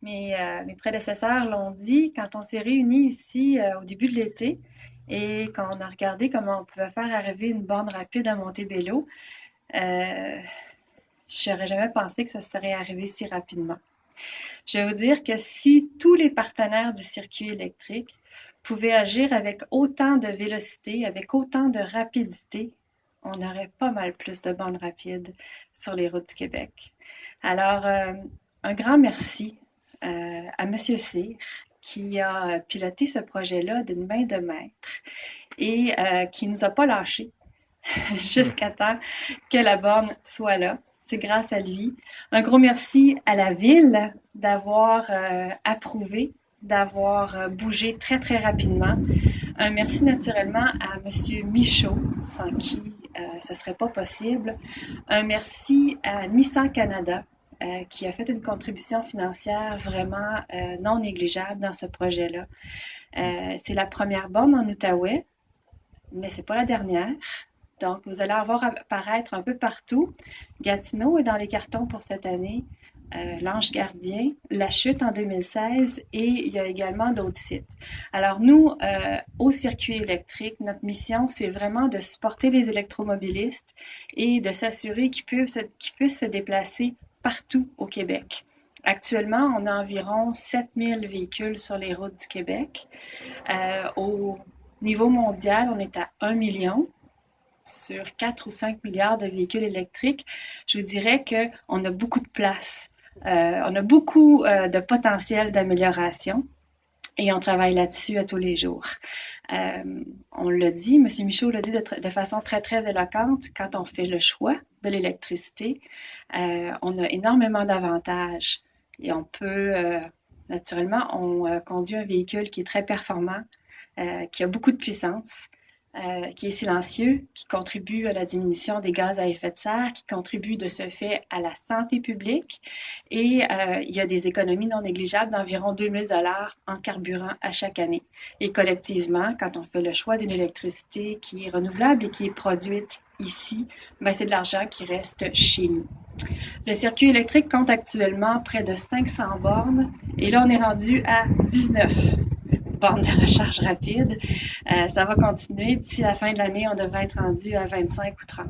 Mes prédécesseurs l'ont dit quand on s'est réunis ici au début de l'été et quand on a regardé comment on pouvait faire arriver une borne rapide à Montebello, euh, j'aurais jamais pensé que ça serait arrivé si rapidement. Je vais vous dire que si tous les partenaires du circuit électrique pouvaient agir avec autant de vélocité, avec autant de rapidité, on aurait pas mal plus de bandes rapides sur les routes du Québec. Alors, un grand merci à Monsieur Cyr qui a piloté ce projet-là d'une main de maître et qui nous a pas lâchés jusqu'à temps que la borne soit là. C'est grâce à lui. Un gros merci à la ville d'avoir approuvé, d'avoir bougé très, très rapidement. Un merci naturellement à Monsieur Michaud, sans qui ce serait pas possible. Un merci à Nissan Canada, qui a fait une contribution financière vraiment non négligeable dans ce projet-là. C'est la première borne en Outaouais, mais c'est pas la dernière. Donc, vous allez en voir apparaître un peu partout. Gatineau est dans les cartons pour cette année. L'Ange Gardien, La Chute en 2016 et il y a également d'autres sites. Alors nous, au circuit électrique, notre mission, c'est vraiment de supporter les électromobilistes et de s'assurer qu'ils puissent se déplacer partout au Québec. Actuellement, on a environ 7000 véhicules sur les routes du Québec. Au niveau mondial, on est à 1 million sur 4 ou 5 milliards de véhicules électriques. Je vous dirais qu'on a beaucoup de place. On a beaucoup de potentiel d'amélioration et on travaille là-dessus à tous les jours. On l'a dit, M. Michaud l'a dit de façon très, très éloquente, quand on fait le choix de l'électricité, on a énormément d'avantages et on peut, naturellement, on conduit un véhicule qui est très performant, qui a beaucoup de puissance, qui est silencieux, qui contribue à la diminution des gaz à effet de serre, qui contribue de ce fait à la santé publique. Et il y a des économies non négligeables d'environ 2000 dollars en carburant à chaque année. Et collectivement, quand on fait le choix d'une électricité qui est renouvelable et qui est produite ici, ben c'est de l'argent qui reste chez nous. Le circuit électrique compte actuellement près de 500 bornes et là, on est rendu à 19 bornes de recharge rapide. Ça va continuer. D'ici la fin de l'année, on devrait être rendu à 25 ou 30.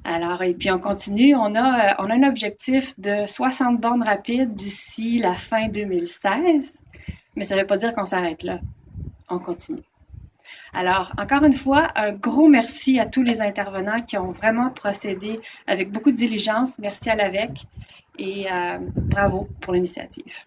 Alors, et puis on continue. On a un objectif de 60 bornes rapides d'ici la fin 2016, mais ça ne veut pas dire qu'on s'arrête là. On continue. Alors, encore une fois, un gros merci à tous les intervenants qui ont vraiment procédé avec beaucoup de diligence. Merci à l'AVEC et bravo pour l'initiative.